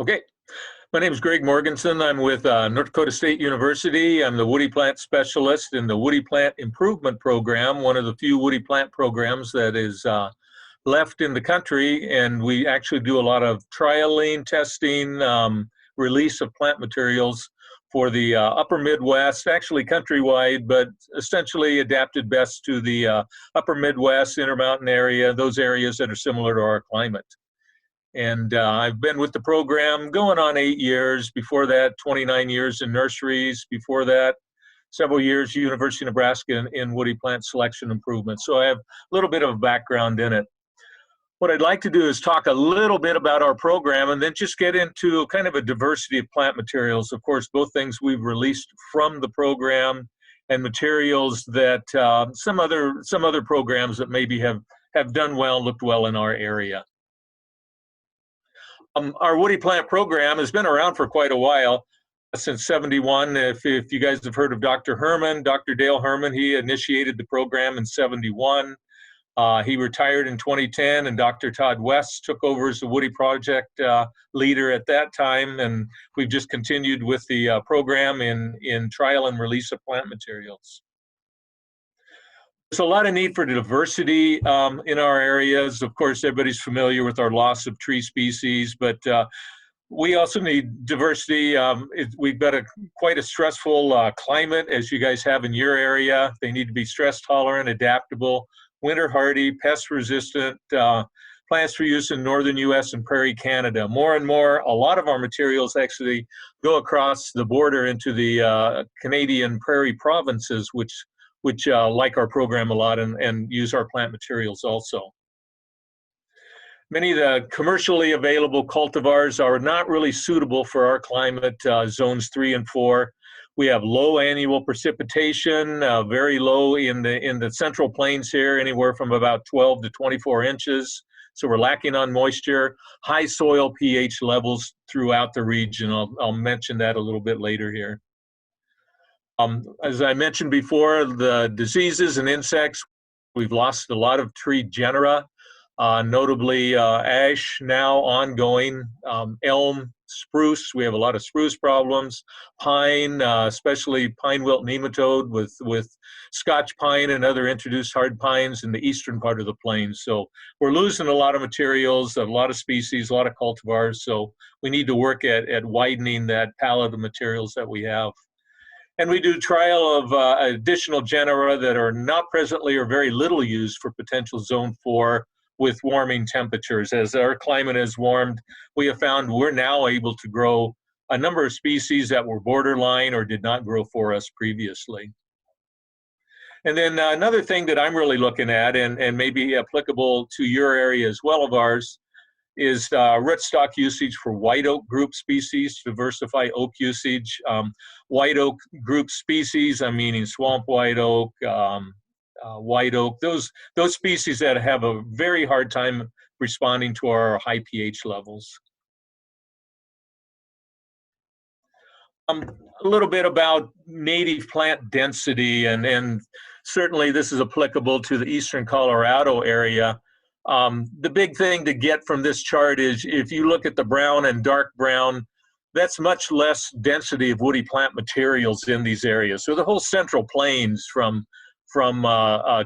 Okay, my name is Greg Morgenson. I'm with North Dakota State University. I'm the woody plant specialist in the Woody Plant Improvement Program, one of the few woody plant programs that is left in the country, and we actually do a lot of trialing, testing, release of plant materials for the upper Midwest, actually countrywide, but essentially adapted best to the upper Midwest, Intermountain area, those areas that are similar to our climate. And I've been with the program going on 8 years. Before that, 29 years in nurseries. Before that, several years University of Nebraska in woody plant selection improvement. So I have a little bit of a background in it. What I'd like to do is talk a little bit about our program and then just get into kind of a diversity of plant materials. Of course, both things we've released from the program and materials that some other programs that maybe have done well, looked well in our area. Our woody plant program has been around for quite a while, since '71. If you guys have heard of Dr. Herman, Dr. Dale Herman, he initiated the program in '71. He retired in 2010, and Dr. Todd West took over as the Woody Project leader at that time, and we've just continued with the program in trial and release of plant materials. There's a lot of need for diversity in our areas. Of course, everybody's familiar with our loss of tree species, but we also need diversity. We've got quite a stressful climate, as you guys have in your area. They need to be stress tolerant, adaptable, winter hardy, pest resistant, plants for use in northern U.S. and prairie Canada. More and more, a lot of our materials actually go across the border into the Canadian prairie provinces, which like our program a lot and use our plant materials also. Many of the commercially available cultivars are not really suitable for our climate, zones 3 and 4. We have low annual precipitation, very low in the central plains here, anywhere from about 12 to 24 inches. So we're lacking on moisture, high soil pH levels throughout the region. I'll mention that a little bit later here. As I mentioned before, the diseases and insects, we've lost a lot of tree genera, notably ash now ongoing, elm, spruce. We have a lot of spruce problems, pine, especially pine wilt nematode with Scotch pine and other introduced hard pines in the eastern part of the plains. So we're losing a lot of materials, a lot of species, a lot of cultivars. So we need to work at widening that palette of materials that we have. And we do trial of additional genera that are not presently or very little used for potential zone 4 with warming temperatures. As our climate has warmed, we have found we're now able to grow a number of species that were borderline or did not grow for us previously. And then another thing that I'm really looking at and may be applicable to your area as well of ours is rootstock usage for white oak group species to diversify oak usage. White oak group species, I'm meaning swamp white oak, white oak, those species that have a very hard time responding to our high pH levels. A little bit about native plant density, and certainly this is applicable to the eastern Colorado area. The big thing to get from this chart is if you look at the brown and dark brown, that's much less density of woody plant materials in these areas. So the whole central plains from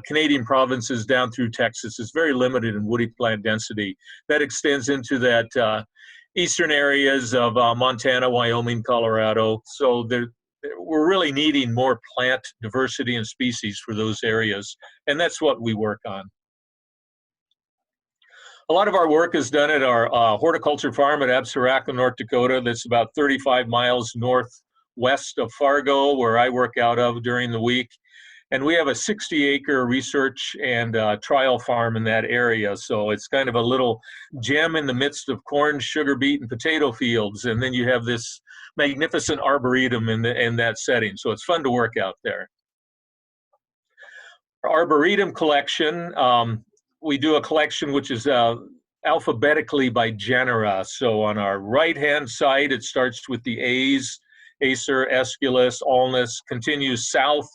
Canadian provinces down through Texas is very limited in woody plant density. That extends into that eastern areas of Montana, Wyoming, Colorado. So we're really needing more plant diversity and species for those areas, and that's what we work on. A lot of our work is done at our horticulture farm at Absaraka, North Dakota. That's about 35 miles northwest of Fargo, where I work out of during the week. And we have a 60-acre research and trial farm in that area. So it's kind of a little gem in the midst of corn, sugar beet, and potato fields. And then you have this magnificent arboretum in that setting. So it's fun to work out there. Our Arboretum Collection, we do a collection which is alphabetically by genera. So on our right-hand side, it starts with the A's, Acer, Aesculus, Alnus, continues south,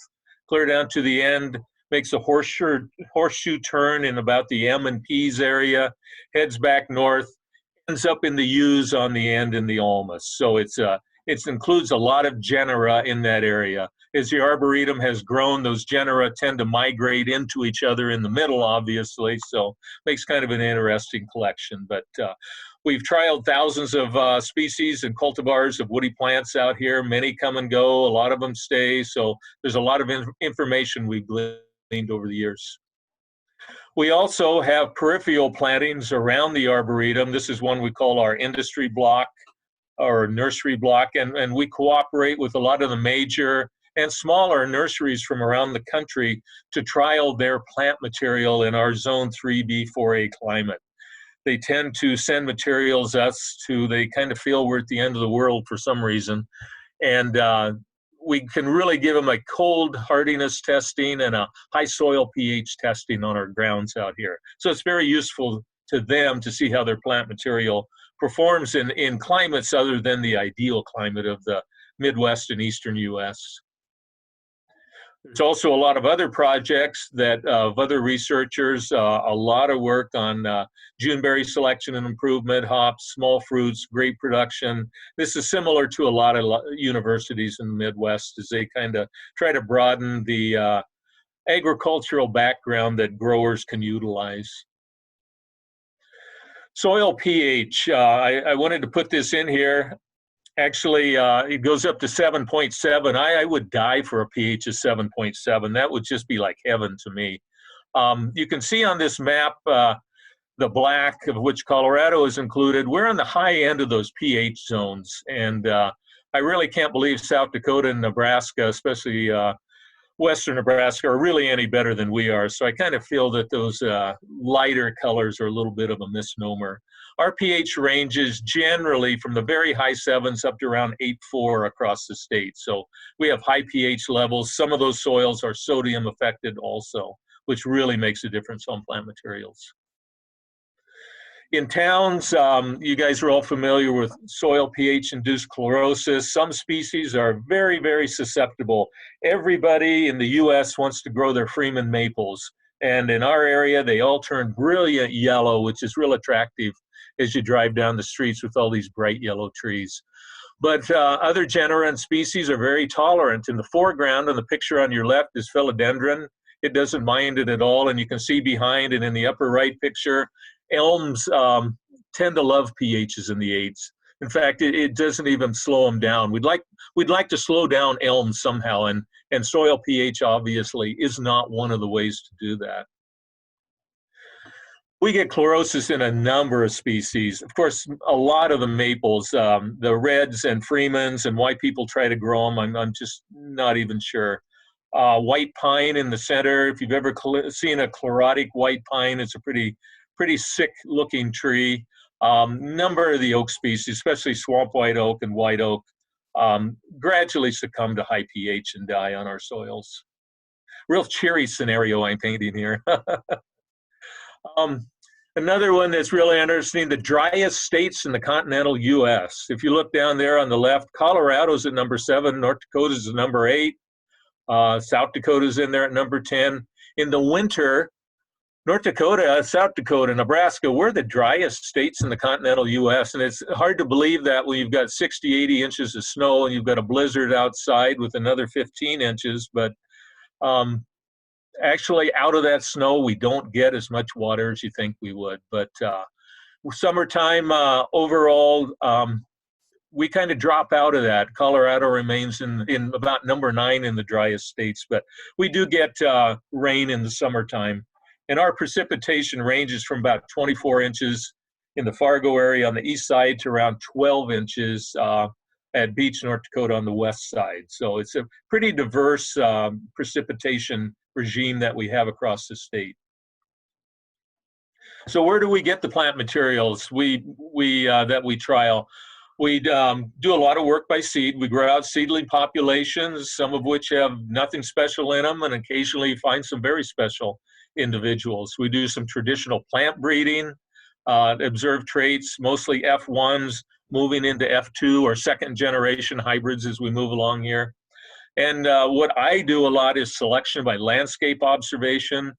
clear down to the end, makes a horseshoe turn in about the M and P's area, heads back north, ends up in the U's on the end in the ulmus. So it includes a lot of genera in that area. As the Arboretum has grown, those genera tend to migrate into each other in the middle, obviously, so makes kind of an interesting collection. But we've trialed thousands of species and cultivars of woody plants out here. Many come and go, a lot of them stay, so there's a lot of information we've gleaned over the years. We also have peripheral plantings around the Arboretum. This is one we call our industry block or nursery block, and we cooperate with a lot of the major and smaller nurseries from around the country to trial their plant material in our Zone 3B 4A climate. They tend to send materials they kind of feel we're at the end of the world for some reason, and we can really give them a cold hardiness testing and a high soil pH testing on our grounds out here. So it's very useful to them to see how their plant material performs in climates other than the ideal climate of the Midwest and Eastern U.S. There's also a lot of other projects of other researchers, a lot of work on Juneberry selection and improvement, hops, small fruits, grape production. This is similar to a lot of universities in the Midwest as they kind of try to broaden the agricultural background that growers can utilize. Soil pH, I wanted to put this in here. Actually, it goes up to 7.7. I would die for a pH of 7.7. That would just be like heaven to me. You can see on this map, the black, of which Colorado is included, we're on the high end of those pH zones. And I really can't believe South Dakota and Nebraska, especially Western Nebraska, are really any better than we are. So I kind of feel that those lighter colors are a little bit of a misnomer. Our pH ranges generally from the very high 7s up to around 8.4 across the state. So we have high pH levels. Some of those soils are sodium affected also, which really makes a difference on plant materials. In towns, you guys are all familiar with soil pH-induced chlorosis. Some species are very, very susceptible. Everybody in the U.S. wants to grow their Freeman maples. And in our area, they all turn brilliant yellow, which is real attractive as you drive down the streets with all these bright yellow trees. But other genera and species are very tolerant. In the foreground, on the picture on your left, is philodendron. It doesn't mind it at all, and you can see behind and in the upper right picture, elms tend to love pHs in the 8s. In fact, it doesn't even slow them down. We'd like to slow down elms somehow, and soil pH obviously is not one of the ways to do that. We get chlorosis in a number of species. Of course, a lot of the maples, the reds and Freemans, and why people try to grow them, I'm just not even sure. White pine in the center. If you've ever seen a chlorotic white pine, it's a pretty sick-looking tree. Number of the oak species, especially swamp white oak and white oak, gradually succumb to high pH and die on our soils. Real cheery scenario I'm painting here. Another one that's really interesting, the driest states in the continental U.S. If you look down there on the left, Colorado's at number 7, North Dakota's at number 8, South Dakota's in there at number 10. In the winter, North Dakota, South Dakota, Nebraska, we're the driest states in the continental U.S., and it's hard to believe that when you've got 60, 80 inches of snow and you've got a blizzard outside with another 15 inches, but actually out of that snow, we don't get as much water as you think we would. But summertime, overall, we kind of drop out of that. Colorado remains in about number 9 in the driest states, but we do get rain in the summertime. And our precipitation ranges from about 24 inches in the Fargo area on the east side to around 12 inches at Beach, North Dakota on the west side. So it's a pretty diverse precipitation regime that we have across the state. So where do we get the plant materials that we trial? We do a lot of work by seed. We grow out seedling populations, some of which have nothing special in them, and occasionally find some very special individuals. We do some traditional plant breeding, observe traits, mostly F1s, moving into F2 or second generation hybrids as we move along here. And what I do a lot is selection by landscape observation.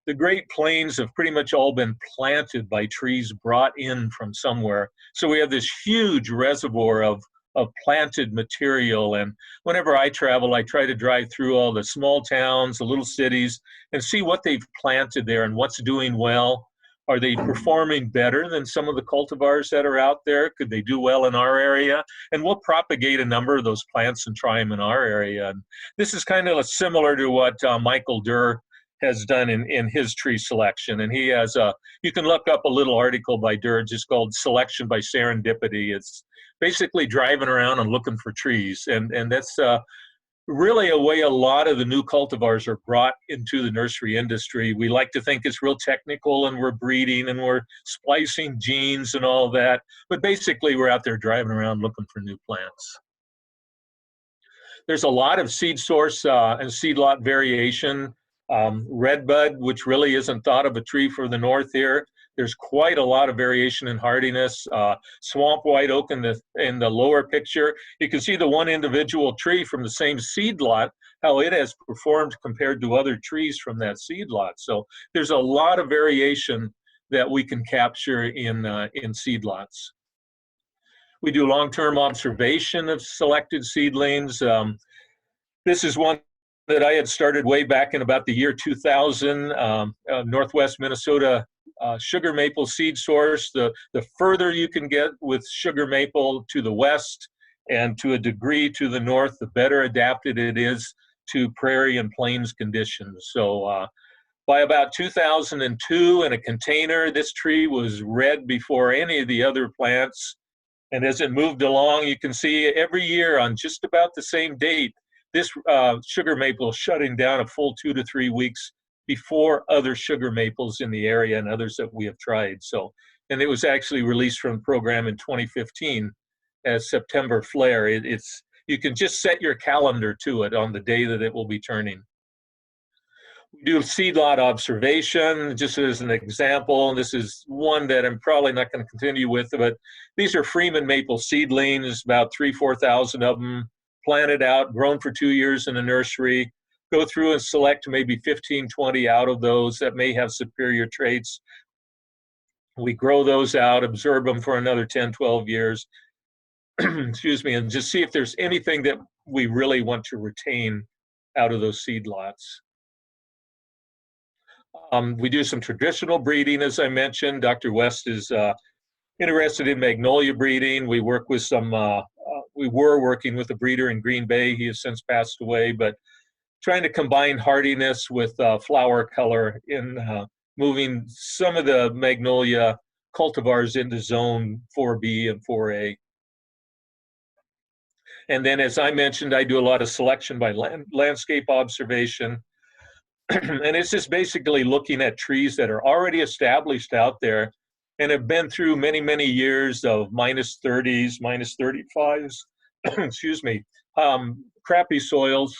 the Great Plains have pretty much all been planted by trees brought in from somewhere. So we have this huge reservoir of planted material. And whenever I travel, I try to drive through all the small towns, the little cities, and see what they've planted there and what's doing well. Are they performing better than some of the cultivars that are out there? Could they do well in our area? And we'll propagate a number of those plants and try them in our area. And this is kind of similar to what Michael Durr has done in his tree selection. And he has you can look up a little article by Durr just called Selection by Serendipity. It's basically driving around and looking for trees. And that's really a way a lot of the new cultivars are brought into the nursery industry. We like to think it's real technical and we're breeding and we're splicing genes and all that. But basically we're out there driving around looking for new plants. There's a lot of seed source and seed lot variation. Redbud, which really isn't thought of a tree for the north here. There's quite a lot of variation in hardiness. Swamp white oak in the lower picture. You can see the one individual tree from the same seed lot, how it has performed compared to other trees from that seed lot. So there's a lot of variation that we can capture in seed lots. We do long-term observation of selected seedlings. This is one that I had started way back in about the year 2000, Northwest Minnesota sugar maple seed source. The further you can get with sugar maple to the west and to a degree to the north, the better adapted it is to prairie and plains conditions. So by about 2002 in a container, this tree was red before any of the other plants. And as it moved along, you can see every year on just about the same date, this sugar maple shutting down a full 2 to 3 weeks before other sugar maples in the area and others that we have tried. So, and it was actually released from the program in 2015 as September Flair. You can just set your calendar to it on the day that it will be turning. We do seed lot observation, just as an example. This is one that I'm probably not going to continue with, but these are Freeman maple seedlings, about 3,000–4,000 of them, planted out, grown for 2 years in a nursery. Go through and select maybe 15–20 out of those that may have superior traits. We grow those out, observe them for another 10–12 years, excuse me, and just see if there's anything that we really want to retain out of those seed lots. We do some traditional breeding, as I mentioned. Dr. West is interested in magnolia breeding. We work with we were working with a breeder in Green Bay. He has since passed away, but trying to combine hardiness with flower color in moving some of the magnolia cultivars into zone 4B and 4A. And then, as I mentioned, I do a lot of selection by landscape observation. And it's just basically looking at trees that are already established out there and have been through many, many years of -30s, -35s, excuse me, crappy soils.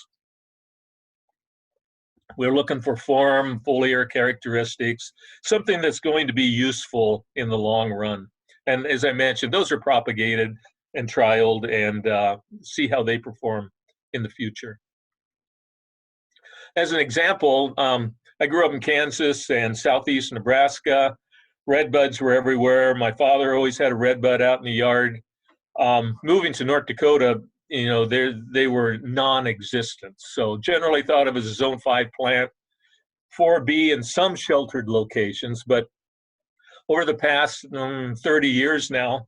We're looking for form, foliar characteristics, something that's going to be useful in the long run. And as I mentioned, those are propagated and trialed and see how they perform in the future. As an example, I grew up in Kansas and southeast Nebraska. Redbuds were everywhere. My father always had a redbud out in the yard. Moving to North Dakota, you know, they were non-existent. So generally thought of as a zone 5 plant, 4B in some sheltered locations. But over the past 30 years now,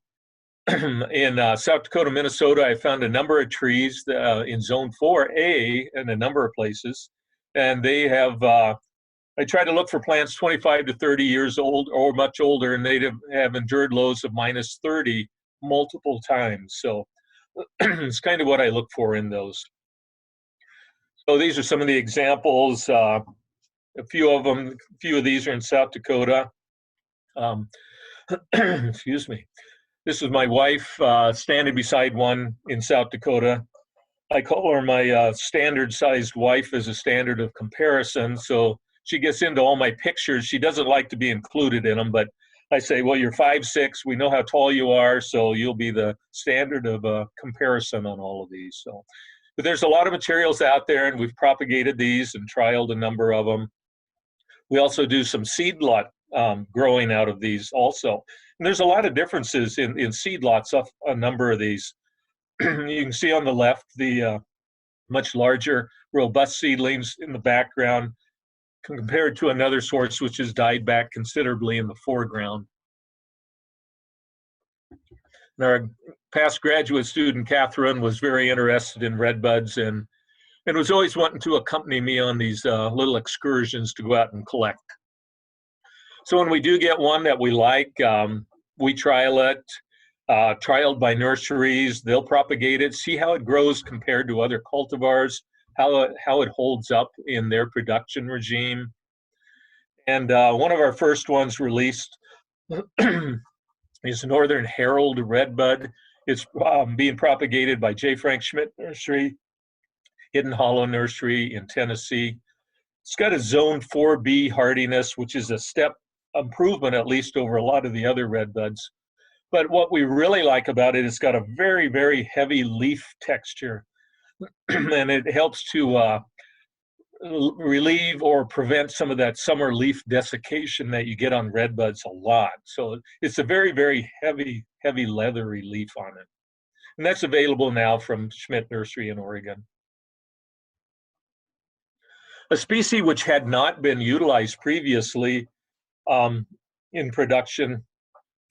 in South Dakota, Minnesota, I found a number of trees in zone 4A in a number of places. And they have, I try to look for plants 25 to 30 years old or much older, and they have endured lows of -30 multiple times. So it's kind of what I look for in those. So these are some of the examples. A few of these are in South Dakota. Excuse me. This is my wife standing beside one in South Dakota. I call her my standard-sized wife as a standard of comparison. So she gets into all my pictures. She doesn't like to be included in them, but I say, well, you're 5'6". We know how tall you are, so you'll be the standard of comparison on all of these. So, but there's a lot of materials out there, and we've propagated these and trialed a number of them. We also do some seed lot growing out of these also. And there's a lot of differences in seed lots of a number of these. You can see on the left the much larger, robust seedlings in the background compared to another source which has died back considerably in the foreground. And our past graduate student, Catherine, was very interested in redbuds and was always wanting to accompany me on these little excursions to go out and collect. So when we do get one that we like, we trial it, trialed by nurseries. They'll propagate it, see how it grows compared to other cultivars, how it holds up in their production regime. And one of our first ones released is Northern Herald Redbud. It's being propagated by J. Frank Schmidt Nursery, Hidden Hollow Nursery in Tennessee. It's got a zone 4B hardiness, which is a step improvement at least over a lot of the other redbuds. But what we really like about it, it's got a very, very heavy leaf texture, and it helps to relieve or prevent some of that summer leaf desiccation that you get on redbuds a lot. So it's a very, very heavy, leathery leaf on it. And that's available now from Schmidt Nursery in Oregon. A species which had not been utilized previously in production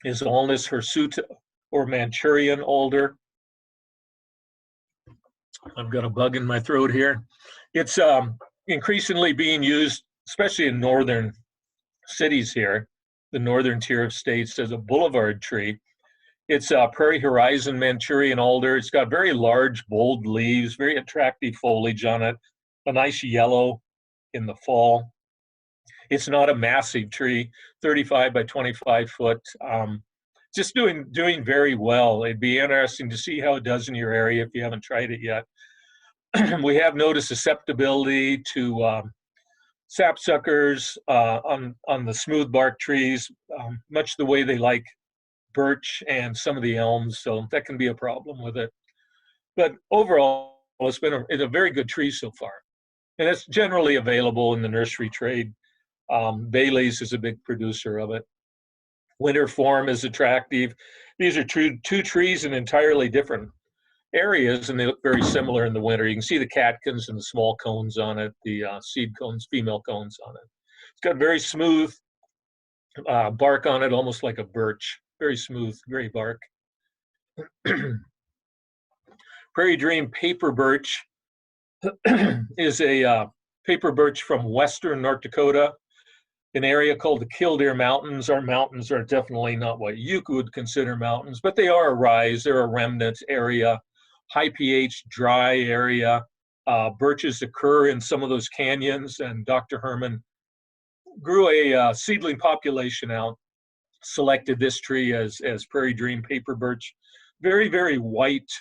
is Ulmus hirsuta, or Manchurian alder. I've got a bug in my throat here. It's increasingly being used, especially in northern cities here, the northern tier of states, as a boulevard tree. It's a prairie horizon Manchurian alder. It's got very large, bold leaves, very attractive foliage on it, a nice yellow in the fall. It's not a massive tree, 35 by 25 foot. Just doing very well. It'd be interesting to see how it does in your area if you haven't tried it yet. We have noticed susceptibility to sapsuckers on the smooth bark trees, much the way they like birch and some of the elms, so that can be a problem with it. But overall, it's been a very good tree so far. And it's generally available in the nursery trade. Bailey's is a big producer of it. Winter form is attractive. These are two trees in entirely different areas, and they look very similar in the winter. You can see the catkins and the small cones on it, the seed cones, female cones on it. It's got very smooth bark on it, almost like a birch. Very smooth gray bark. Prairie Dream paper birch is a paper birch from western North Dakota, an area called the Killdeer Mountains. Our mountains are definitely not what you would consider mountains, but they are a rise. They're a remnant area, high pH, dry area. Birches occur in some of those canyons, and Dr. Herman grew a seedling population out, selected this tree as Prairie Dream paper birch. Very, very white,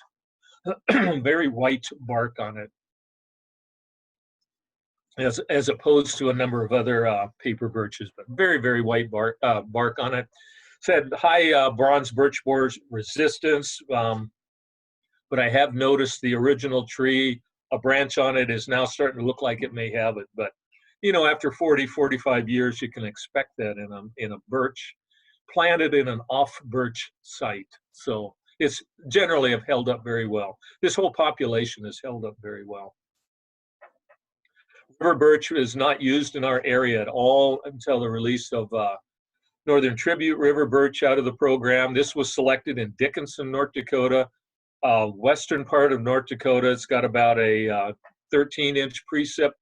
very white bark on it, as opposed to a number of other paper birches, but very, very white bark on it. It's had high bronze birch borer resistance, but I have noticed the original tree, a branch on it is now starting to look like it may have it. But, you know, after 40, 45 years, you can expect that in a birch planted in an off-birch site. So it's generally have held up very well. This whole population has held up very well. River birch is not used in our area at all until the release of Northern Tribute River birch out of the program. This was selected in Dickinson, North Dakota, western part of North Dakota. It's got about a 13-inch precip,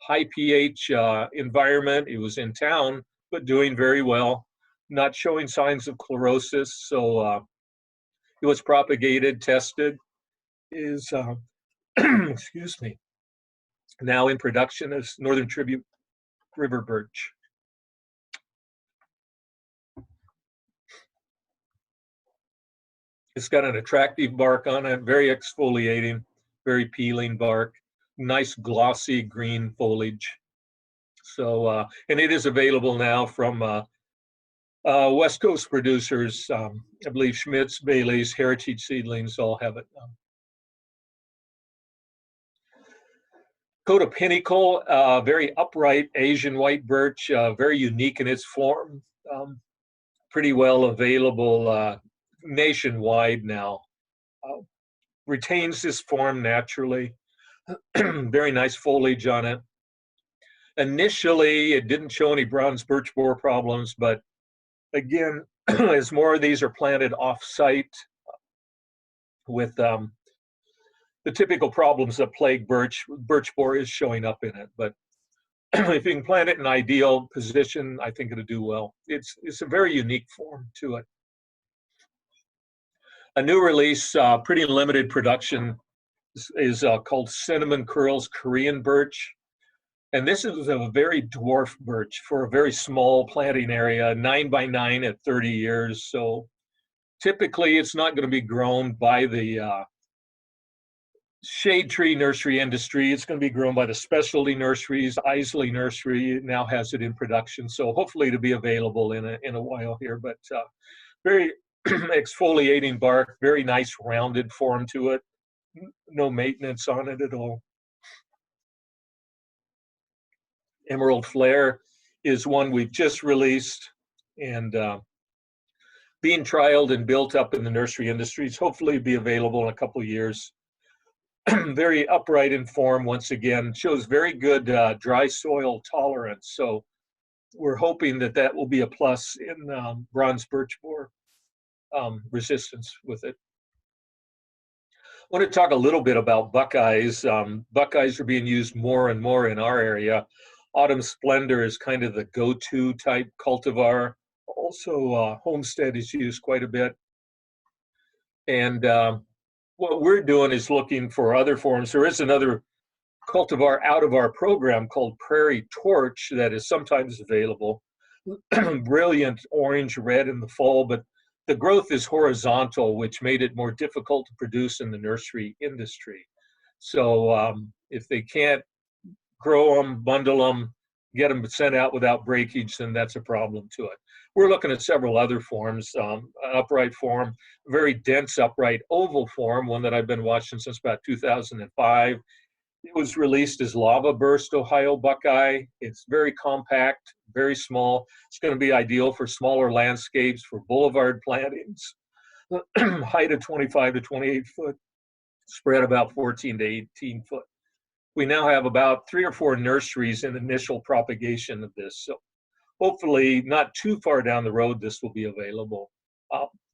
high pH environment. It was in town, but doing very well, not showing signs of chlorosis. So it was propagated, tested, is, excuse me, now in production as Northern Tribute River birch. It's got an attractive bark on it, very exfoliating, very peeling bark, nice glossy green foliage. So, and it is available now from West Coast producers. I believe Schmidt's, Bailey's, Heritage Seedlings all have it now. Coda Pinnacle, very upright Asian white birch, very unique in its form, pretty well available nationwide now. Retains this form naturally. Very nice foliage on it. Initially, it didn't show any bronze birch borer problems, but again, as more of these are planted off-site with the typical problems that plague birch borer is showing up in it. But if you can plant it in an ideal position, I think it'll do well. It's a very unique form to it. A new release, pretty limited production, is called Cinnamon Curls Korean Birch. And this is a very dwarf birch for a very small planting area, 9 by 9 at 30 years. So typically it's not going to be grown by the shade tree nursery industry. It's going to be grown by the specialty nurseries. Isley Nursery now has it in production. So hopefully it'll be available in a while here. But very exfoliating bark, very nice rounded form to it. No maintenance on it at all. Emerald Flair is one we've just released and being trialed and built up in the nursery industries. Hopefully be available in a couple of years. Very upright in form, once again, shows very good dry soil tolerance. So we're hoping that that will be a plus in bronze birch borer resistance with it. I want to talk a little bit about Buckeyes. Buckeyes are being used more and more in our area. Autumn Splendor is kind of the go-to type cultivar. Also, Homestead is used quite a bit. And what we're doing is looking for other forms. There is another cultivar out of our program called Prairie Torch that is sometimes available. Brilliant orange red in the fall, but the growth is horizontal, which made it more difficult to produce in the nursery industry. So if they can't grow them, bundle them, get them sent out without breakage, then that's a problem to it. We're looking at several other forms, an upright form, very dense upright oval form, one that I've been watching since about 2005. It was released as Lava Burst Ohio Buckeye. It's very compact, very small. It's going to be ideal for smaller landscapes, for boulevard plantings. Height of 25 to 28 foot, spread about 14 to 18 foot. We now have about 3 or 4 nurseries in initial propagation of this. So hopefully not too far down the road, this will be available.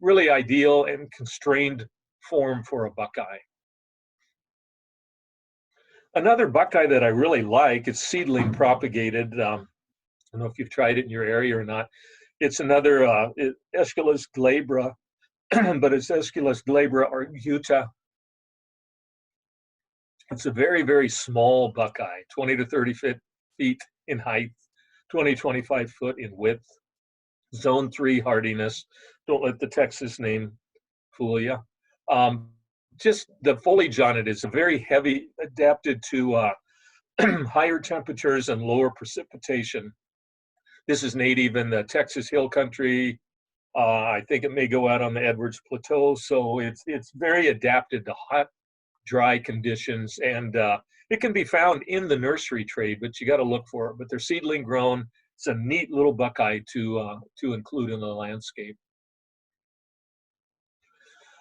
Really ideal and constrained form for a Buckeye. Another Buckeye that I really like, it's seedling propagated. I don't know if you've tried it in your area or not. It's another Aesculus glabra, but it's Aesculus glabra arguta. It's a very, very small Buckeye, 20 to 30 feet in height, 20, 25 foot in width. Zone 3 hardiness. Don't let the Texas name fool you. Just the foliage on it is a very heavy, adapted to higher temperatures and lower precipitation. This is native in the Texas Hill Country. I think it may go out on the Edwards Plateau. So it's very adapted to hot, dry conditions, and it can be found in the nursery trade, but you got to look for it. But they're seedling grown. It's a neat little Buckeye to include in the landscape.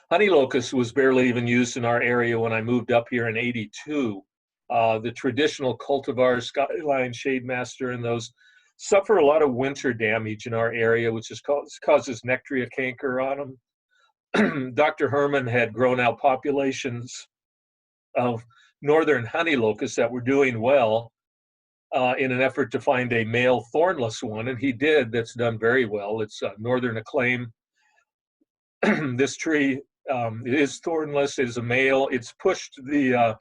Honey locust was barely even used in our area when I moved up here in '82. The traditional cultivars, Skyline, Shademaster, and those suffer a lot of winter damage in our area, which causes nectaria canker on them. Dr. Herman had grown out populations of northern honey locusts that were doing well in an effort to find a male thornless one, and he did. That's done very well. It's Northern Acclaim. This tree is thornless, it is a male. It's pushed the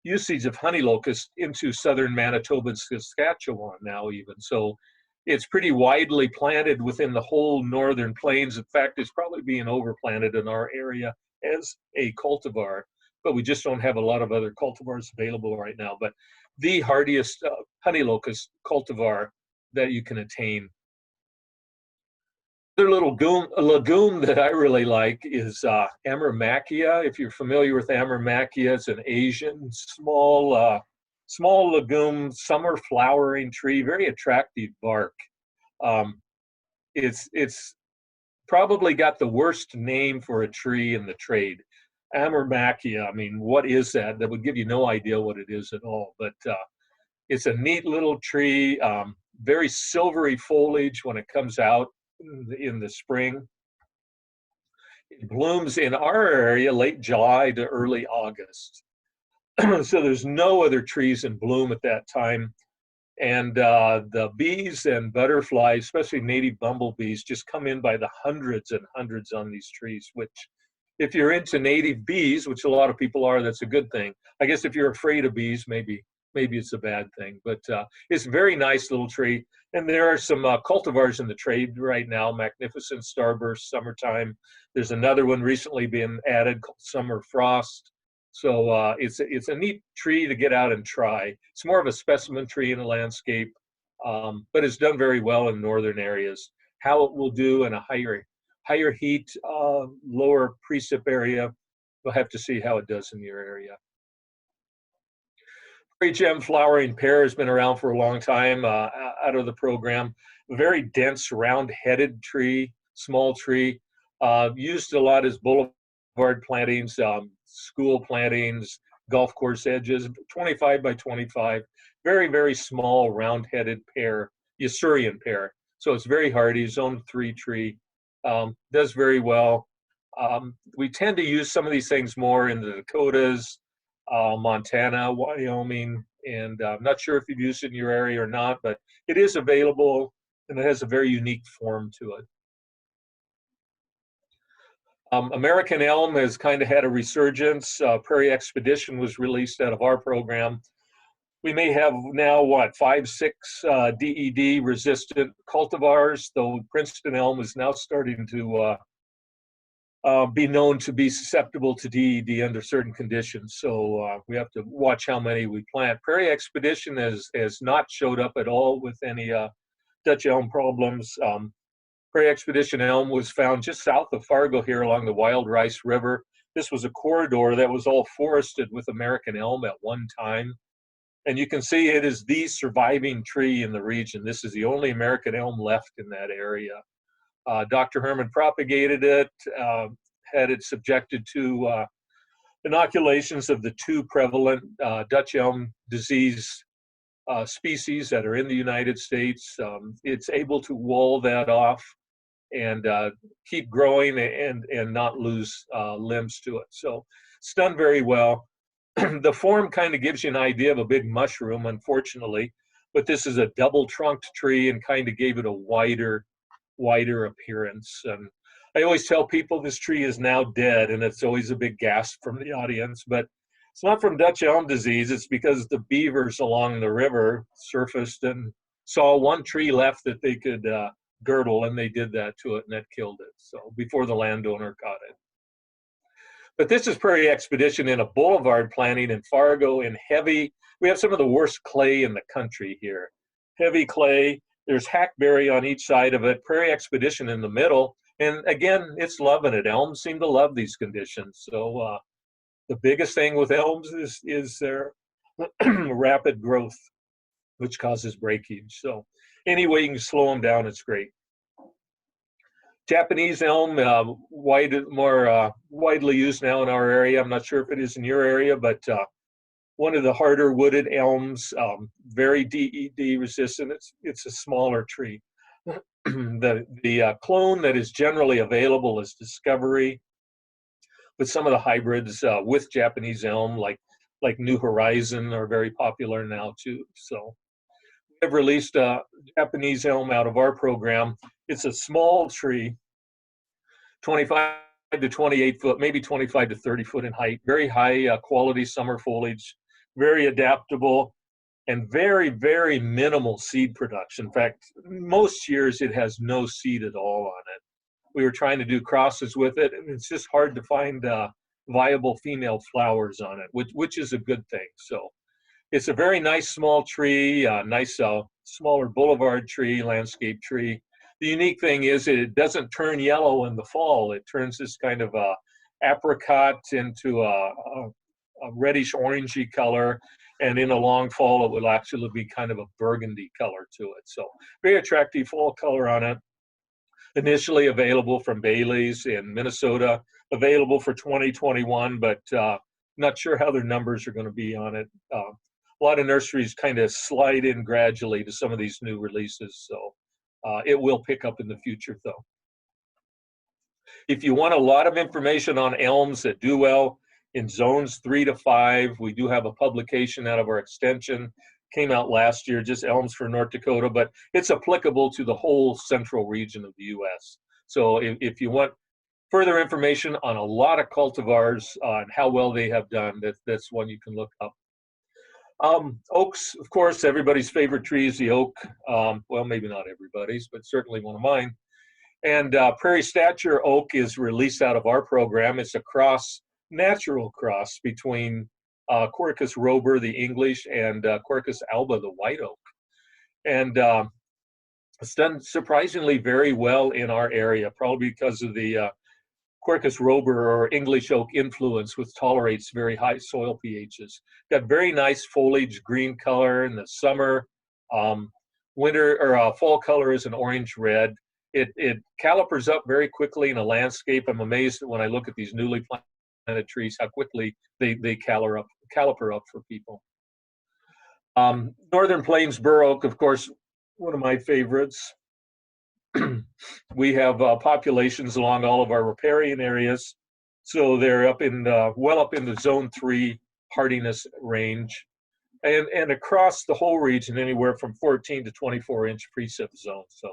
usage of honey locust into southern Manitoba and Saskatchewan now even. So it's pretty widely planted within the whole northern plains. In fact, it's probably being overplanted in our area as a cultivar, but we just don't have a lot of other cultivars available right now. But the hardiest honey locust cultivar that you can attain. Another little legume that I really like is Ammermachia. If you're familiar with Ammermachia, it's an Asian small Small legume, summer flowering tree, very attractive bark. It's probably got the worst name for a tree in the trade. Ammermachia, I mean, what is that? That would give you no idea what it is at all. But it's a neat little tree, very silvery foliage when it comes out in the spring. It blooms in our area late July to early August. So there's no other trees in bloom at that time. And the bees and butterflies, especially native bumblebees, just come in by the hundreds and hundreds on these trees, which if you're into native bees, which a lot of people are, that's a good thing. I guess if you're afraid of bees, maybe it's a bad thing. But it's a very nice little tree. And there are some cultivars in the trade right now, Magnificent Starburst, Summertime. There's another one recently been added called Summer Frost. So it's a neat tree to get out and try. It's more of a specimen tree in a landscape, but it's done very well in northern areas. How it will do in a higher heat, lower precip area, we'll have to see how it does in your area. Prairie gem flowering pear has been around for a long time out of the program. A very dense, round-headed tree, small tree, used a lot as boulevard plantings, school plantings, golf course edges, 25 by 25, very, very small, round-headed pear, Usurian pear. So it's very hardy, zone 3 tree, does very well. We tend to use some of these things more in the Dakotas, Montana, Wyoming, and I'm not sure if you've used it in your area or not, but it is available and it has a very unique form to it. American elm has kind of had a resurgence. Prairie Expedition was released out of our program. We may have now, 5, 6 DED resistant cultivars, though Princeton elm is now starting to be known to be susceptible to DED under certain conditions. So we have to watch how many we plant. Prairie Expedition has not showed up at all with any Dutch elm problems. Prairie Expedition elm was found just south of Fargo here along the Wild Rice River. This was a corridor that was all forested with American elm at one time. And you can see it is the surviving tree in the region. This is the only American elm left in that area. Dr. Herman propagated it, had it subjected to inoculations of the 2 prevalent Dutch elm disease species that are in the United States. It's able to wall that off and keep growing and not lose limbs to it. So it's done very well. The form kind of gives you an idea of a big mushroom, unfortunately, but this is a double-trunked tree and kind of gave it a wider appearance. And I always tell people this tree is now dead, and it's always a big gasp from the audience, but it's not from Dutch elm disease. It's because the beavers along the river surfaced and saw one tree left that they could girdle, and they did that to it, and that killed it. So before the landowner caught it. But this is Prairie Expedition in a boulevard planting in Fargo in heavy. We have some of the worst clay in the country here. Heavy clay. There's hackberry on each side of it. Prairie Expedition in the middle. And again, it's loving it. Elms seem to love these conditions. So the biggest thing with elms is their rapid growth, which causes breakage. So anyway, you can slow them down, it's great. Japanese elm, more widely used now in our area. I'm not sure if it is in your area, but one of the harder wooded elms, very DED resistant. It's a smaller tree. The clone that is generally available is Discovery, but some of the hybrids with Japanese elm, like New Horizon, are very popular now too. So we've released Japanese elm out of our program. It's a small tree, 25 to 28 foot, maybe 25 to 30 foot in height, very high quality summer foliage, very adaptable, and very, very minimal seed production. In fact, most years it has no seed at all on it. We were trying to do crosses with it, and it's just hard to find viable female flowers on it, which is a good thing. So it's a very nice small tree, nice smaller boulevard tree, landscape tree. The unique thing is it doesn't turn yellow in the fall. It turns this kind of apricot into a reddish orangey color. And in a long fall, it will actually be kind of a burgundy color to it. So very attractive fall color on it. Initially available from Bailey's in Minnesota, available for 2021, but not sure how their numbers are going to be on it. A lot of nurseries kind of slide in gradually to some of these new releases, so it will pick up in the future though. If you want a lot of information on elms that do well in zones 3 to 5, we do have a publication out of our extension. Came out last year, just elms for North Dakota, but it's applicable to the whole central region of the U.S. So if you want further information on a lot of cultivars on how well they have done, that's one you can look up. Oaks, of course, everybody's favorite tree is the oak. Well, maybe not everybody's, but certainly one of mine. And Prairie Stature oak is released out of our program. It's a cross, natural cross between Quercus robur, the English, and Quercus alba, the white oak. And it's done surprisingly very well in our area, probably because of the Quercus robur or English oak influence, which tolerates very high soil pHs. Got very nice foliage, green color in the summer. Winter or fall color is an orange red. It calipers up very quickly in a landscape. I'm amazed when I look at these newly planted trees how quickly they caliper up for people. Northern Plains bur oak, of course, one of my favorites. We have populations along all of our riparian areas, so they're up in well up in the zone 3 hardiness range, and across the whole region anywhere from 14 to 24 inch precip zone. So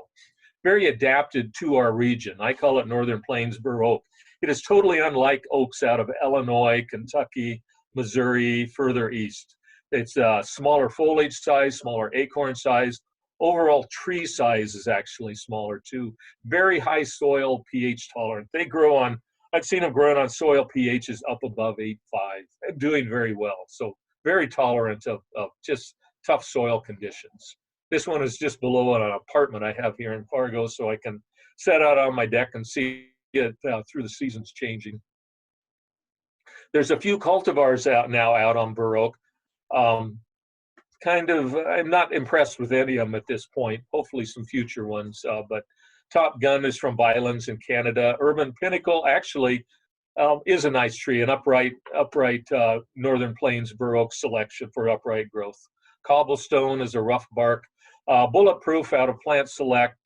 very adapted to our region. I call it Northern Plains bur oak. It is totally unlike oaks out of Illinois, Kentucky, Missouri, further east. It's smaller foliage size, smaller acorn size. Overall tree size is actually smaller too. Very high soil pH tolerant. They grow on, I've seen them growing on soil pHs up above 8.5 and doing very well. So very tolerant of just tough soil conditions. This one is just below an apartment I have here in Fargo, so I can set out on my deck and see it through the seasons changing. There's a few cultivars out on bur oak. I'm not impressed with any of them at this point. Hopefully some future ones, but Top Gun is from Violins in Canada. Urban Pinnacle actually is a nice tree, an upright Northern Plains bur oak selection for upright growth. Cobblestone is a rough bark. Bulletproof out of Plant Select.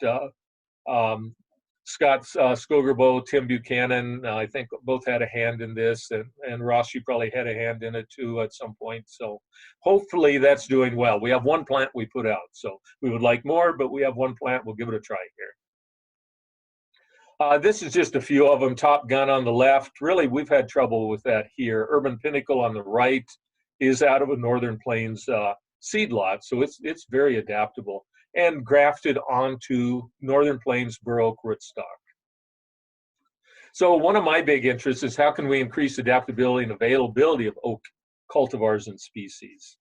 Scott Skogerbo, Tim Buchanan, I think both had a hand in this, and Ross, you probably had a hand in it too at some point. So hopefully that's doing well. We have one plant we put out, so we would like more, but we have one plant. We'll give it a try here. This is just a few of them. Top Gun on the left. Really, we've had trouble with that here. Urban Pinnacle on the right is out of a Northern Plains seed lot, so it's very adaptable and grafted onto Northern Plains bur oak rootstock. So one of my big interests is how can we increase adaptability and availability of oak cultivars and species?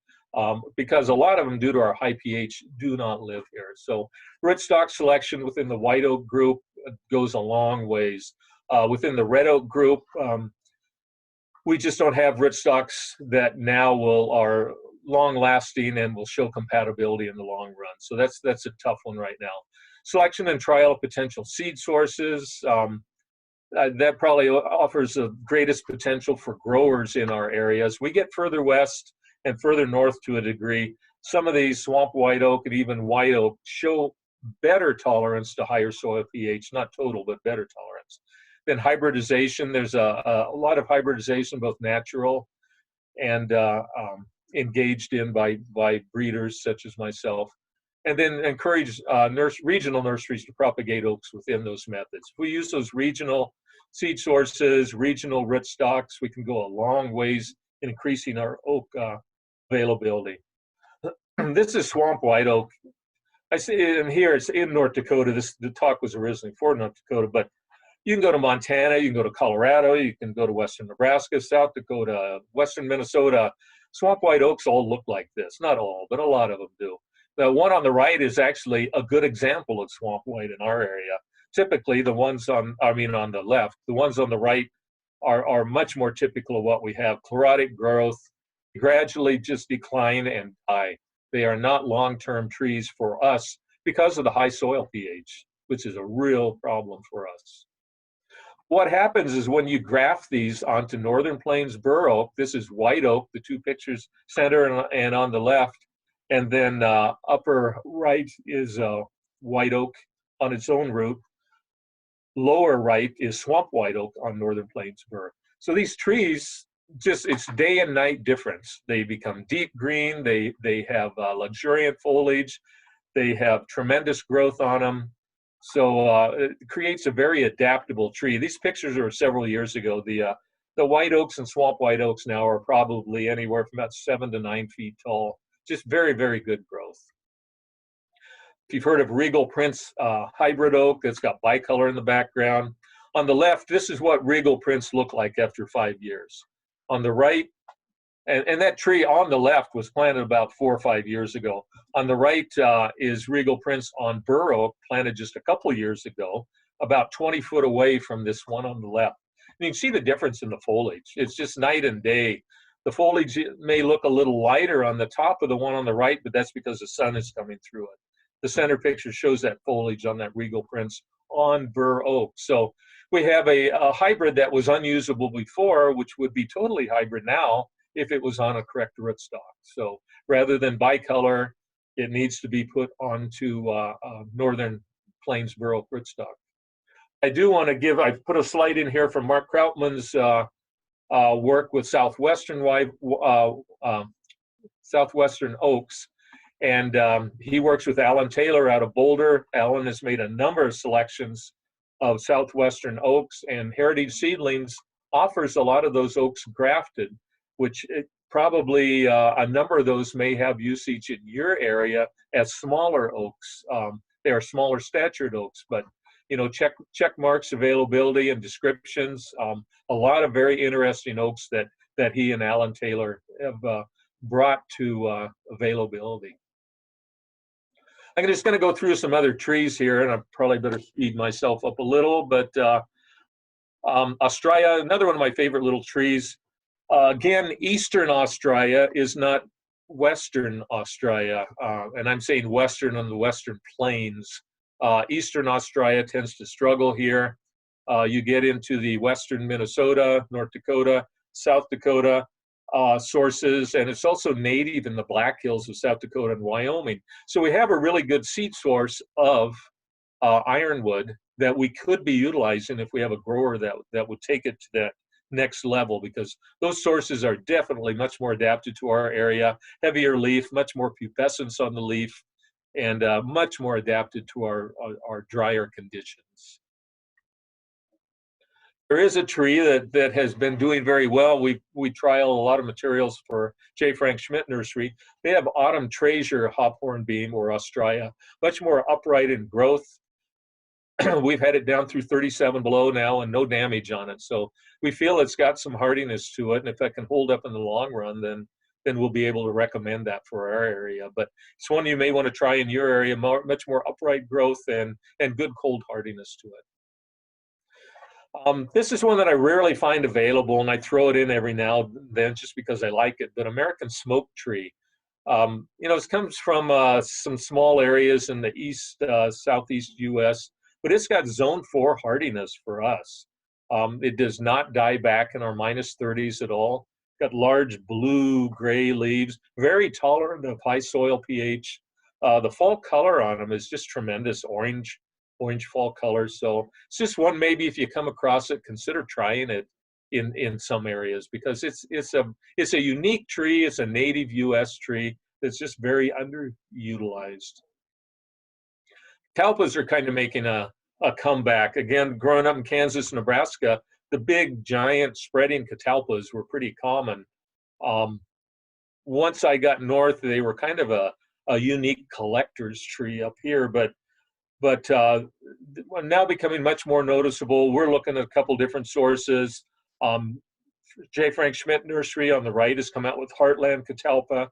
Because a lot of them, due to our high pH, do not live here. So rootstock selection within the white oak group goes a long ways. Within the red oak group, we just don't have rootstocks that now are long-lasting and will show compatibility in the long run. So that's a tough one right now. Selection and trial of potential seed sources. That probably offers the greatest potential for growers in our areas. We get further west and further north to a degree. Some of these swamp white oak and even white oak show better tolerance to higher soil pH, not total, but better tolerance. Then hybridization, there's a lot of hybridization, both natural and engaged in by breeders such as myself, and then encourage regional nurseries to propagate oaks within those methods. If we use those regional seed sources, regional rootstocks, we can go a long ways in increasing our oak availability. This is swamp white oak. I see it in here, it's in North Dakota. The talk was originally for North Dakota, but you can go to Montana, you can go to Colorado, you can go to western Nebraska, South Dakota, western Minnesota. Swamp white oaks all look like this. Not all, but a lot of them do. The one on the right is actually a good example of swamp white in our area. Typically, the ones on the left, the ones on the right are much more typical of what we have. Chlorotic growth, gradually just decline and die. They are not long-term trees for us because of the high soil pH, which is a real problem for us. What happens is when you graft these onto Northern Plains bur oak, this is white oak, the two pictures, center and on the left, and then upper right is white oak on its own root. Lower right is swamp white oak on Northern Plains bur. So these trees, just it's day and night difference. They become deep green, they have luxuriant foliage, they have tremendous growth on them. So it creates a very adaptable tree. These pictures are several years ago. The white oaks and swamp white oaks now are probably anywhere from about 7 to 9 feet tall. Just very, very good growth. If you've heard of Regal Prince hybrid oak, that's got bicolor in the background. On the left, this is what Regal Prince looked like after 5 years. On the right, and that tree on the left was planted about 4 or 5 years ago. On the right is Regal Prince on bur oak, planted just a couple years ago, about 20 foot away from this one on the left. And you can see the difference in the foliage. It's just night and day. The foliage may look a little lighter on the top of the one on the right, but that's because the sun is coming through it. The center picture shows that foliage on that Regal Prince on bur oak. So we have a hybrid that was unusable before, which would be totally hybrid now if it was on a correct rootstock. So rather than bicolor, it needs to be put onto Northern Plains bur oak rootstock. I do want to give, I've put a slide in here from Mark Krautman's work with Southwestern oaks. And he works with Alan Taylor out of Boulder. Alan has made a number of selections of Southwestern oaks, and Heritage Seedlings offers a lot of those oaks grafted, which probably a number of those may have usage in your area as smaller oaks. They are smaller statured oaks, but you know, check Mark's availability and descriptions. A lot of very interesting oaks that he and Alan Taylor have brought to availability. I'm just going to go through some other trees here, and I probably better speed myself up a little, but Australia, another one of my favorite little trees. Again, Eastern Australia is not Western Australia, and I'm saying Western on the Western Plains. Eastern Australia tends to struggle here. You get into the Western Minnesota, North Dakota, South Dakota sources, and it's also native in the Black Hills of South Dakota and Wyoming. So we have a really good seed source of ironwood that we could be utilizing if we have a grower that would take it to that next level, because those sources are definitely much more adapted to our area, heavier leaf, much more pubescence on the leaf, and much more adapted to our drier conditions. There is a tree that has been doing very well. We trial a lot of materials for J. Frank Schmidt Nursery. They have Autumn Treasure hawthorn beam, or Australia, much more upright in growth. We've had it down through 37 below now and no damage on it. So we feel it's got some hardiness to it, and if that can hold up in the long run, then we'll be able to recommend that for our area. But it's one you may want to try in your area, much more upright growth and good cold hardiness to it. This is one that I rarely find available, and I throw it in every now and then just because I like it, but American smoke tree. You know, it comes from some small areas in the east, southeast U.S., but it's got zone 4 hardiness for us. It does not die back in our -30s at all. Got large blue-gray leaves, very tolerant of high soil pH. The fall color on them is just tremendous, orange fall color. So it's just one, maybe if you come across it, consider trying it in some areas, because it's a unique tree. It's a native U.S. tree that's just very underutilized. Catalpas are kind of making a comeback. Again, growing up in Kansas, Nebraska, the big, giant, spreading catalpas were pretty common. Once I got north, they were kind of a unique collector's tree up here, but now becoming much more noticeable. We're looking at a couple different sources. J. Frank Schmidt Nursery on the right has come out with Heartland Catalpa,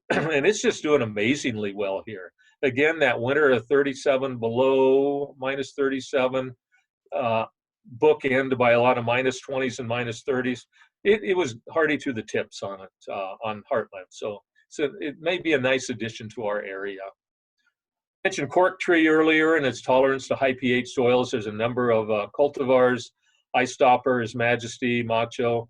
and it's just doing amazingly well here. Again, that winter of 37 below, -37, bookend by a lot of -20s and -30s. It was hardy to the tips on it, on Heartland. So it may be a nice addition to our area. I mentioned cork tree earlier and its tolerance to high pH soils. There's a number of cultivars, Ice Stoppers, Majesty, Macho.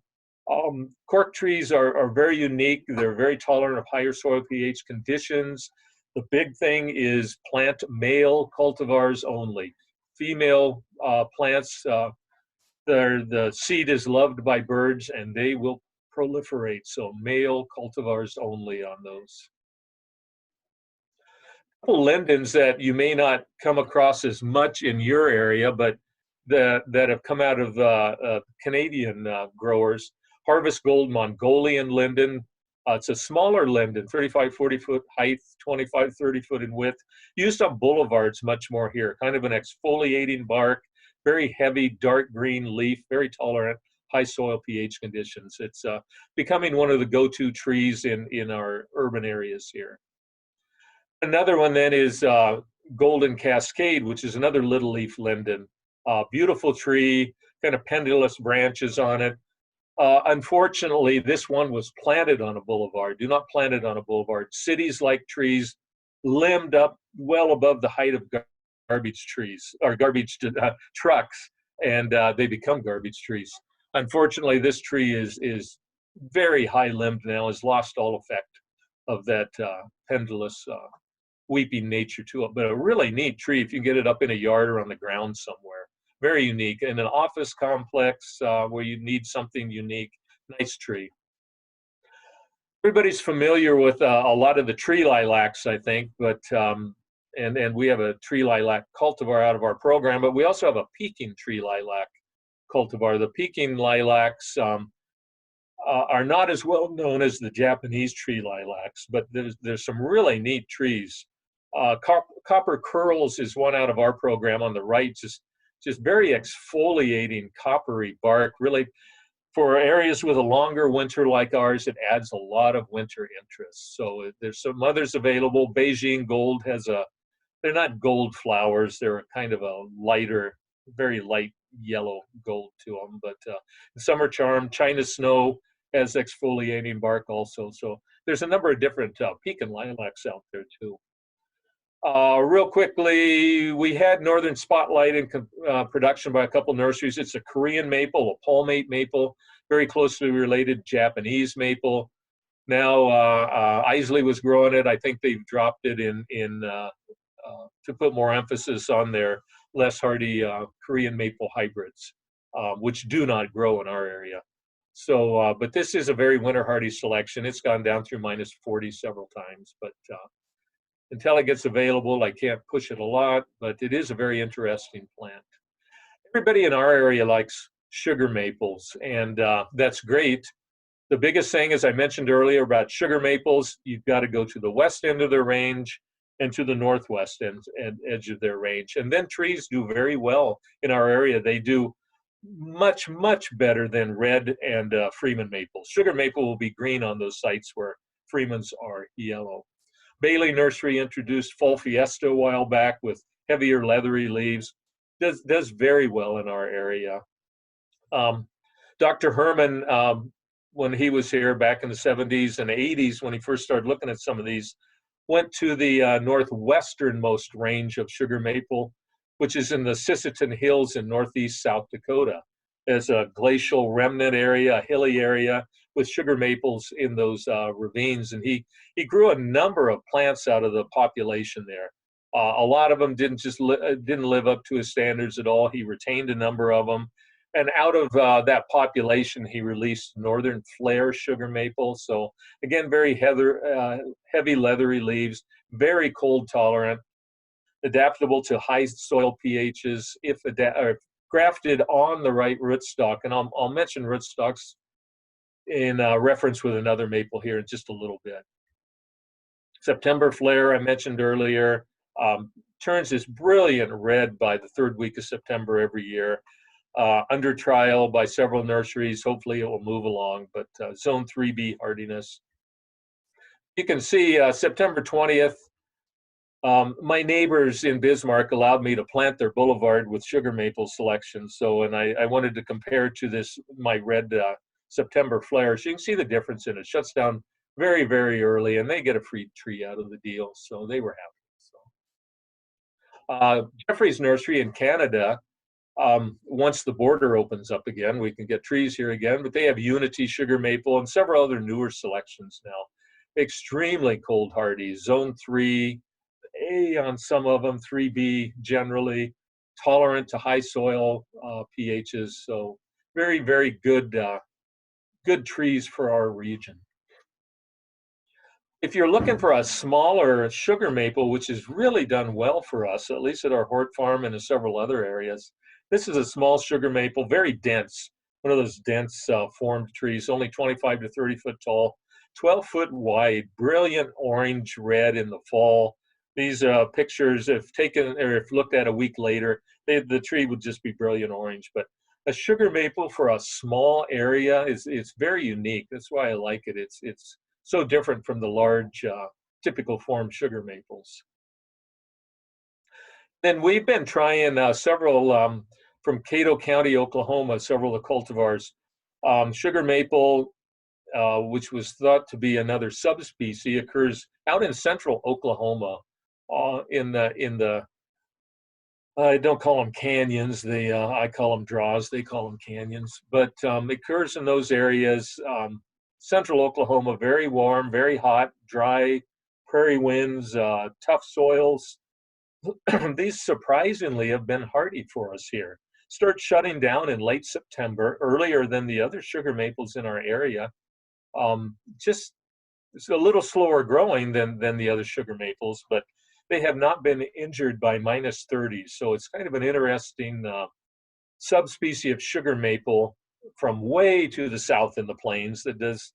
Cork trees are very unique. They're very tolerant of higher soil pH conditions. The big thing is plant male cultivars only. Female plants, the seed is loved by birds and they will proliferate. So male cultivars only on those. Couple lindens that you may not come across as much in your area, but that have come out of Canadian growers. Harvest Gold Mongolian linden. It's a smaller linden, 35, 40 foot height, 25, 30 foot in width. Used on boulevards much more here. Kind of an exfoliating bark, very heavy, dark green leaf, very tolerant, high soil pH conditions. It's becoming one of the go-to trees in our urban areas here. Another one then is Golden Cascade, which is another little leaf linden. Beautiful tree, kind of pendulous branches on it. Unfortunately, this one was planted on a boulevard. Do not plant it on a boulevard. Cities like trees limbed up well above the height of garbage trees or garbage trucks, and they become garbage trees. Unfortunately, this tree is very high limbed now, has lost all effect of that pendulous weeping nature to it, but a really neat tree if you get it up in a yard or on the ground somewhere. Very unique. In an office complex where you need something unique, nice tree. Everybody's familiar with a lot of the tree lilacs, I think, but and we have a tree lilac cultivar out of our program, but we also have a Peking tree lilac cultivar. The Peking lilacs are not as well known as the Japanese tree lilacs, but there's some really neat trees. Copper Curls is one out of our program on the right, just very exfoliating coppery bark. Really, for areas with a longer winter like ours, it adds a lot of winter interest. So there's some others available. Beijing Gold has they're not gold flowers, they're kind of a lighter, very light yellow gold to them. But Summer Charm, China Snow has exfoliating bark also. So there's a number of different Peking lilacs out there too. Real quickly, we had Northern Spotlight in production by a couple nurseries. It's a Korean maple, a palmate maple, very closely related Japanese maple. Now Isley was growing it. I think they've dropped it to put more emphasis on their less hardy Korean maple hybrids, which do not grow in our area. So, but this is a very winter hardy selection. It's gone down through -40 several times, but until it gets available, I can't push it a lot, but it is a very interesting plant. Everybody in our area likes sugar maples, and that's great. The biggest thing, as I mentioned earlier about sugar maples, you've got to go to the west end of their range and to the northwest edge of their range. And then trees do very well in our area. They do much, much better than red and Freeman maples. Sugar maple will be green on those sites where Freemans are yellow. Bailey Nursery introduced Fall Fiesta a while back with heavier leathery leaves. Does very well in our area. Dr. Herman, when he was here back in the 70s and 80s, when he first started looking at some of these, went to the northwesternmost range of sugar maple, which is in the Sisseton Hills in northeast South Dakota. There's a glacial remnant area, a hilly area with sugar maples in those ravines. And he grew a number of plants out of the population there. A lot of them didn't live up to his standards at all. He retained a number of them. And out of that population, he released Northern Flair sugar maple. So again, very heavy leathery leaves, very cold tolerant, adaptable to high soil pHs if grafted on the right rootstock. And I'll mention rootstocks in reference with another maple here in just a little bit. September Flair, I mentioned earlier, turns this brilliant red by the third week of September every year. Under trial by several nurseries. Hopefully it will move along, but zone 3B hardiness. You can see September 20th, My neighbors in Bismarck allowed me to plant their boulevard with sugar maple selection. So, and I wanted to compare to this, my red September Flair. So you can see the difference in it. It shuts down very, very early, and they get a free tree out of the deal. So they were happy. So, Jeffrey's Nursery in Canada, once the border opens up again, we can get trees here again, but they have Unity sugar maple and several other newer selections now. Extremely cold hardy, zone 3, A on some of them, 3B generally, tolerant to high soil pHs. So very, very good, good trees for our region. If you're looking for a smaller sugar maple, which has really done well for us, at least at our hort farm and in several other areas, this is a small sugar maple, very dense, one of those dense formed trees, only 25 to 30 foot tall, 12 foot wide, brilliant orange red in the fall. These pictures, if taken or if looked at a week later, the tree would just be brilliant orange. But a sugar maple for a small area is very unique. That's why I like it. It's so different from the large typical form sugar maples. Then we've been trying several from Cato County, Oklahoma, several of the cultivars. Sugar maple, which was thought to be another subspecies, occurs out in central Oklahoma. In the I don't call them canyons, I call them draws, they call them canyons, but it occurs in those areas. Central Oklahoma, very warm, very hot, dry, prairie winds, tough soils. These surprisingly have been hardy for us here. Start shutting down in late September, earlier than the other sugar maples in our area. Just it's a little slower growing than the other sugar maples, but they have not been injured by -30. So it's kind of an interesting subspecies of sugar maple from way to the south in the plains that does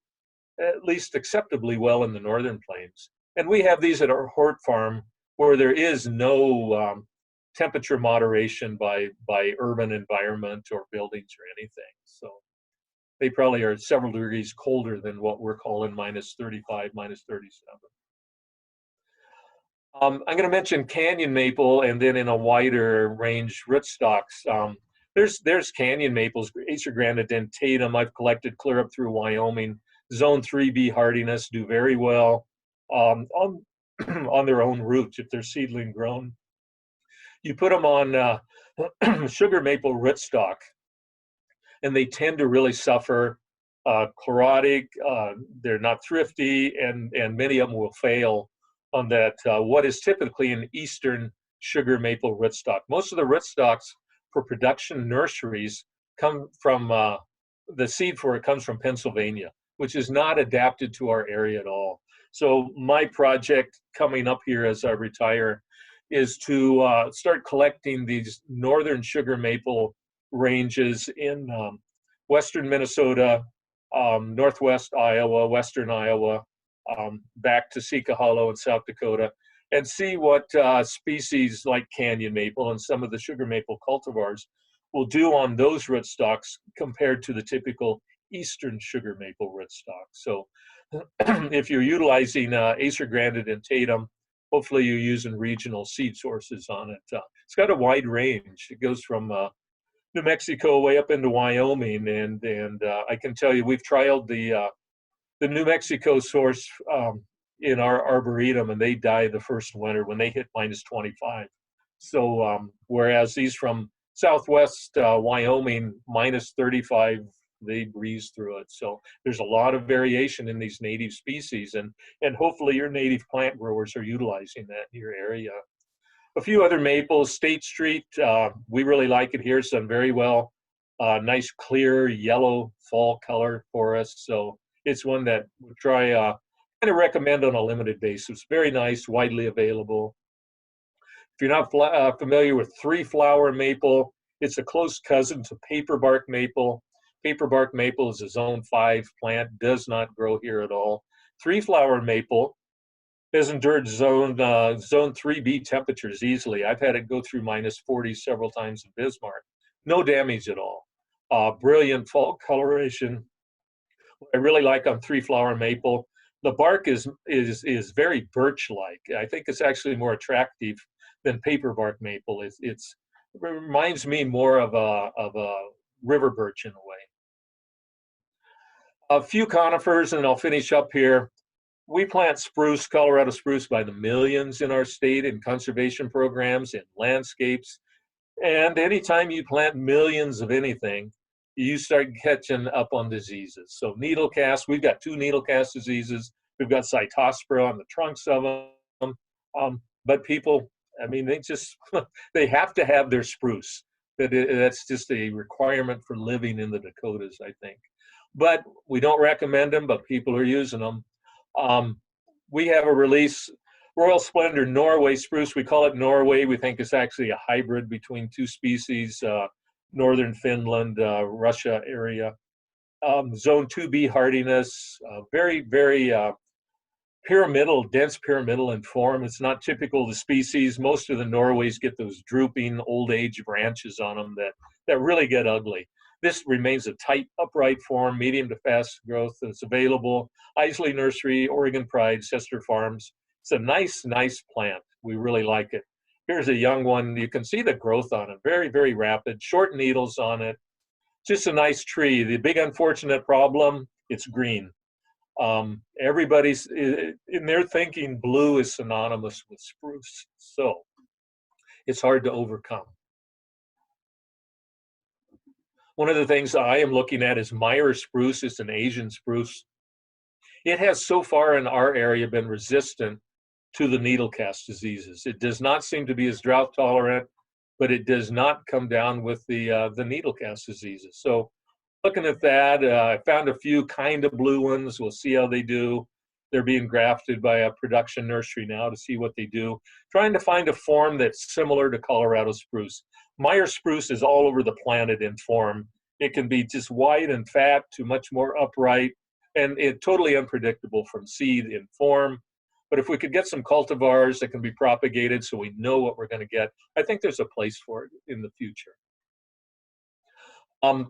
at least acceptably well in the northern plains. And we have these at our hort farm where there is no temperature moderation by urban environment or buildings or anything. So they probably are several degrees colder than what we're calling -35, -37. I'm going to mention canyon maple, and then in a wider range rootstocks. There's canyon maples, Acer grandis dentatum. I've collected clear up through Wyoming. Zone 3B hardiness do very well on on their own roots if they're seedling grown. You put them on sugar maple rootstock, and they tend to really suffer. Chlorotic, they're not thrifty, and many of them will fail on that, what is typically an eastern sugar maple rootstock. Most of the rootstocks for production nurseries come from, the seed for it comes from Pennsylvania, which is not adapted to our area at all. So my project coming up here as I retire is to start collecting these northern sugar maple ranges in western Minnesota, northwest Iowa, western Iowa, back to Sika Hollow in South Dakota, and see what species like canyon maple and some of the sugar maple cultivars will do on those rootstocks compared to the typical eastern sugar maple rootstock. So if you're utilizing Acer grandis dentatum, hopefully you're using regional seed sources on it. It's got a wide range. It goes from New Mexico way up into Wyoming, and I can tell you we've trialed the New Mexico source in our Arboretum, and they die the first winter when they hit -25. So whereas these from southwest Wyoming, -35, they breeze through it. So there's a lot of variation in these native species, and hopefully your native plant growers are utilizing that in your area. A few other maples, State Street, we really like it here. It's done very well. Nice clear yellow fall color for us. So it's one that we'll try, kind of recommend on a limited basis. Very nice, widely available. If you're not familiar with 3-flower maple, it's a close cousin to paperbark maple. Paperbark maple is a zone 5 plant, does not grow here at all. 3-flower maple has endured zone 3B temperatures easily. I've had it go through -40 several times in Bismarck. No damage at all. Brilliant fall coloration. What I really like on 3-flower maple, The bark is very birch-like. I think it's actually more attractive than paper bark maple. It reminds me more of a river birch in a way. A few conifers, and I'll finish up here. We plant spruce, Colorado spruce, by the millions in our state in conservation programs, in landscapes. And anytime you plant millions of anything, you start catching up on diseases. So needle cast, we've got 2 needle cast diseases. We've got cytospora on the trunks of them. But people, I mean, they have to have their spruce. That's just a requirement for living in the Dakotas, I think. But we don't recommend them, but people are using them. We have a release, Royal Splendor Norway spruce. We call it Norway. We think it's actually a hybrid between 2 species, northern Finland, Russia area. Zone 2B hardiness, very, very pyramidal, dense pyramidal in form. It's not typical of the species. Most of the Norways get those drooping old age branches on them that really get ugly. This remains a tight, upright form, medium to fast growth. It's available. Isley Nursery, Oregon Pride, Chester Farms. It's a nice, nice plant. We really like it. Here's a young one. You can see the growth on it. Very, very rapid. Short needles on it. Just a nice tree. The big unfortunate problem, it's green. Everybody's in their thinking blue is synonymous with spruce. So it's hard to overcome. One of the things I am looking at is Meyer spruce. It's an Asian spruce. It has so far in our area been resistant to the needle cast diseases. It does not seem to be as drought tolerant, but it does not come down with the needle cast diseases. So looking at that, I found a few kind of blue ones. We'll see how they do. They're being grafted by a production nursery now to see what they do. Trying to find a form that's similar to Colorado spruce. Meyer spruce is all over the planet in form. It can be just wide and fat to much more upright, and it's totally unpredictable from seed in form. But if we could get some cultivars that can be propagated so we know what we're going to get, I think there's a place for it in the future.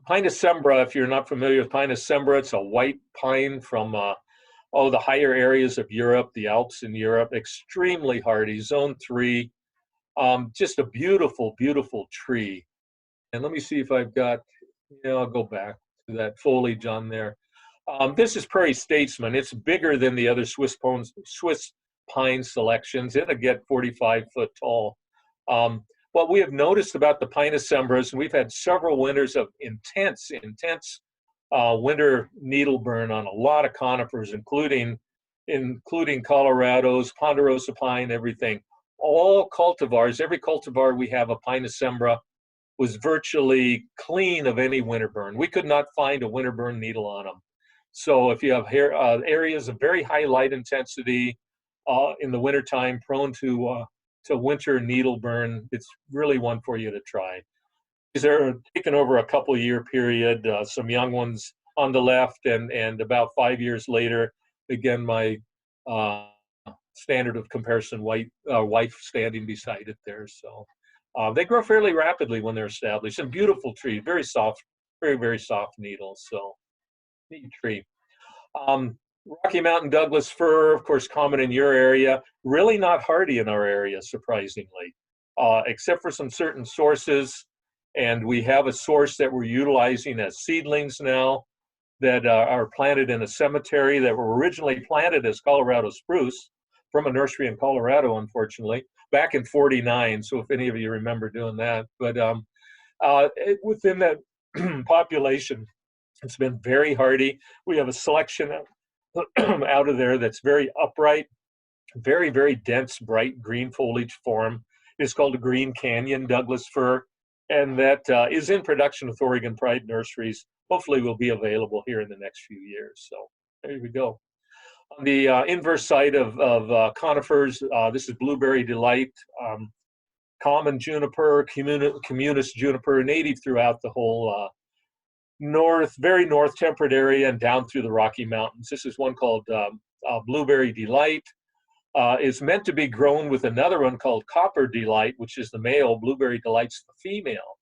Pinus Emirates, if you're not familiar with Pinus Emirates, it's a white pine from the higher areas of Europe, the Alps in Europe, extremely hardy, zone 3. Just a beautiful, beautiful tree. And let me see if I've got, I'll go back to that foliage on there. This is Prairie Statesman. It's bigger than the other Swiss pine selections. It'll get 45 foot tall. What we have noticed about the Pinus Emirates, and we've had several winters of intense winter needle burn on a lot of conifers, including Colorado's, ponderosa pine, everything. All cultivars, every cultivar we have, a Pinus Emirates, was virtually clean of any winter burn. We could not find a winter burn needle on them. So if you have areas of very high light intensity in the wintertime, prone to winter needle burn, it's really one for you to try. These are taken over a couple year period, some young ones on the left, and about 5 years later, again, my standard of comparison wife standing beside it there. So they grow fairly rapidly when they're established, and beautiful tree, very soft, very, very soft needles. So neat tree. Rocky Mountain Douglas fir, of course, common in your area, really not hardy in our area, surprisingly, except for some certain sources. And we have a source that we're utilizing as seedlings now that are planted in a cemetery that were originally planted as Colorado spruce from a nursery in Colorado, unfortunately, back in '49. So if any of you remember doing that, but within that population, it's been very hardy. We have a selection out of there that's very upright, very, very dense, bright green foliage form. It's called a Green Canyon Douglas fir, and that is in production with Oregon Pride Nurseries. Hopefully will be available here in the next few years. So there we go. On the inverse side of conifers, this is Blueberry Delight, common juniper, communis juniper, native throughout the whole very north temperate area and down through the Rocky Mountains. This is one called Blueberry Delight. It's meant to be grown with another one called Copper Delight, which is the male. Blueberry Delight's the female.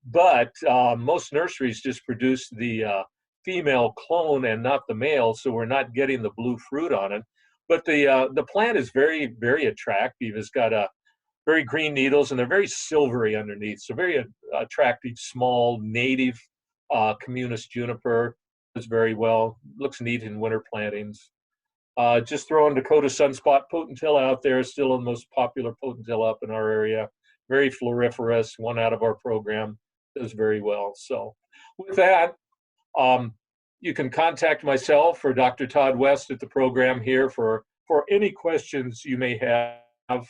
But most nurseries just produce the female clone and not the male, so we're not getting the blue fruit on it. But the plant is very, very attractive. It's got very green needles, and they're very silvery underneath. So very attractive, small, native communis juniper. Does very well. Looks neat in winter plantings. Just throwing Dakota Sunspot Potentilla out there, still the most popular Potentilla up in our area. Very floriferous, one out of our program. Does very well. So with that, you can contact myself or Dr. Todd West at the program here for any questions you may have.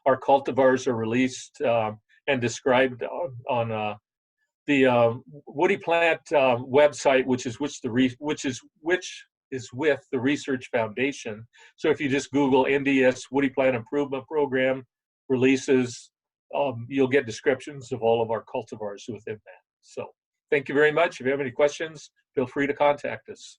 Our cultivars are released and described on the Woody Plant website, which is with the Research Foundation. So if you just Google NDS Woody Plant Improvement Program releases, you'll get descriptions of all of our cultivars within that. So thank you very much. If you have any questions, feel free to contact us.